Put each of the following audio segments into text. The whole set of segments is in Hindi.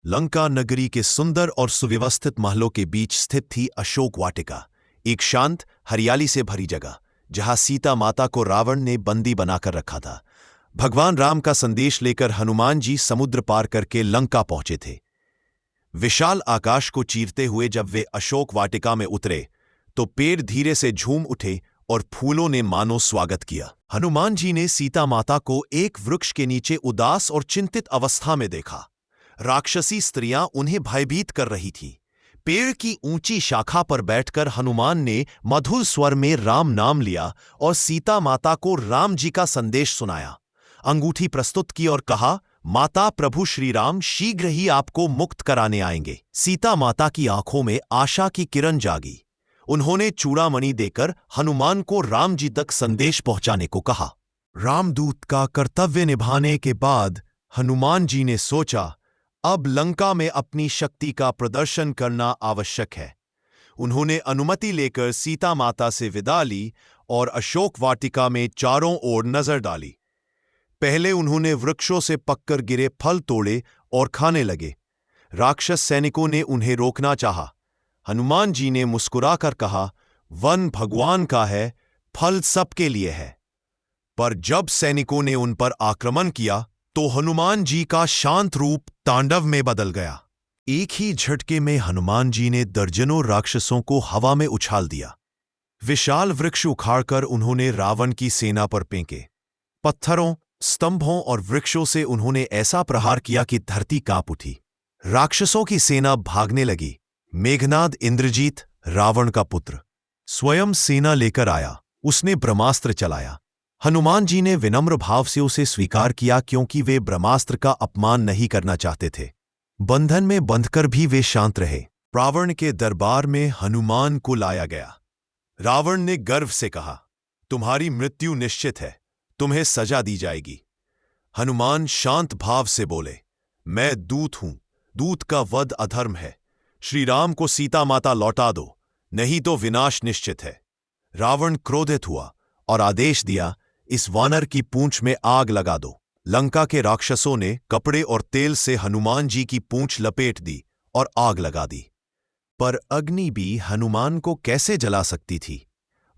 लंका नगरी के सुंदर और सुव्यवस्थित महलों के बीच स्थित थी अशोक वाटिका, एक शांत हरियाली से भरी जगह जहां सीता माता को रावण ने बंदी बनाकर रखा था। भगवान राम का संदेश लेकर हनुमान जी समुद्र पार करके लंका पहुंचे थे। विशाल आकाश को चीरते हुए जब वे अशोक वाटिका में उतरे तो पेड़ धीरे से झूम उठे और फूलों ने मानो स्वागत किया। हनुमान जी ने सीता माता को एक वृक्ष के नीचे उदास और चिंतित अवस्था में देखा। राक्षसी स्त्रियां उन्हें भयभीत कर रही थीं। पेड़ की ऊंची शाखा पर बैठकर हनुमान ने मधुर स्वर में राम नाम लिया और सीता माता को राम जी का संदेश सुनाया। अंगूठी प्रस्तुत की और कहा, माता, प्रभु श्री राम शीघ्र ही आपको मुक्त कराने आएंगे। सीता माता की आंखों में आशा की किरण जागी। उन्होंने चूड़ामणि देकर हनुमान को राम जी तक संदेश पहुंचाने को कहा। रामदूत का कर्तव्य निभाने के बाद हनुमान जी ने सोचा, अब लंका में अपनी शक्ति का प्रदर्शन करना आवश्यक है। उन्होंने अनुमति लेकर सीता माता से विदा ली और अशोक वाटिका में चारों ओर नजर डाली। पहले उन्होंने वृक्षों से पककर गिरे फल तोड़े और खाने लगे। राक्षस सैनिकों ने उन्हें रोकना चाहा। हनुमान जी ने मुस्कुराकर कहा, वन भगवान का है, फल सबके लिए है। पर जब सैनिकों ने उन पर आक्रमण किया तो हनुमान जी का शांत रूप तांडव में बदल गया। एक ही झटके में हनुमान जी ने दर्जनों राक्षसों को हवा में उछाल दिया। विशाल वृक्ष उखाड़कर उन्होंने रावण की सेना पर फेंके। पत्थरों, स्तंभों और वृक्षों से उन्होंने ऐसा प्रहार किया कि धरती कांप उठी। राक्षसों की सेना भागने लगी। मेघनाद इंद्रजीत, रावण का पुत्र, स्वयं सेना लेकर आया। उसने ब्रह्मास्त्र चलाया। हनुमान जी ने विनम्र भाव से उसे स्वीकार किया क्योंकि वे ब्रह्मास्त्र का अपमान नहीं करना चाहते थे। बंधन में बंधकर भी वे शांत रहे। रावण के दरबार में हनुमान को लाया गया। रावण ने गर्व से कहा, तुम्हारी मृत्यु निश्चित है, तुम्हें सजा दी जाएगी। हनुमान शांत भाव से बोले, मैं दूत हूं, दूत का वध अधर्म है। श्री राम को सीता माता लौटा दो, नहीं तो विनाश निश्चित है। रावण क्रोधित हुआ और आदेश दिया, इस वानर की पूंछ में आग लगा दो। लंका के राक्षसों ने कपड़े और तेल से हनुमान जी की पूंछ लपेट दी और आग लगा दी। पर अग्नि भी हनुमान को कैसे जला सकती थी।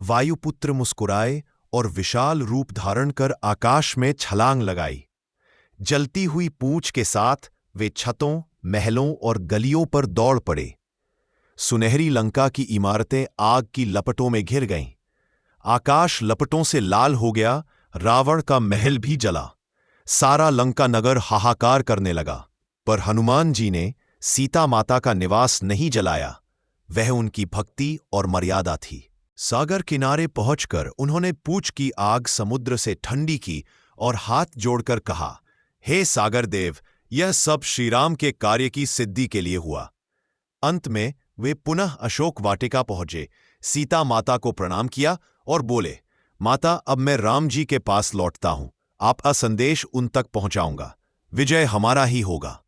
वायुपुत्र मुस्कुराए और विशाल रूप धारण कर आकाश में छलांग लगाई। जलती हुई पूंछ के साथ वे छतों, महलों और गलियों पर दौड़ पड़े। सुनहरी लंका की इमारतें आग की लपटों में घिर गईं। आकाश लपटों से लाल हो गया। रावण का महल भी जला। सारा लंका नगर हाहाकार करने लगा। पर हनुमान जी ने सीता माता का निवास नहीं जलाया। वह उनकी भक्ति और मर्यादा थी। सागर किनारे पहुंचकर उन्होंने पूंछ की आग समुद्र से ठंडी की और हाथ जोड़कर कहा, हे सागर देव, यह सब श्रीराम के कार्य की सिद्धि के लिए हुआ। अंत में वे पुनः अशोक वाटिका पहुंचे, सीता माता को प्रणाम किया और बोले, माता, अब मैं राम जी के पास लौटता हूं। आपका संदेश उन तक पहुंचाऊंगा। विजय हमारा ही होगा।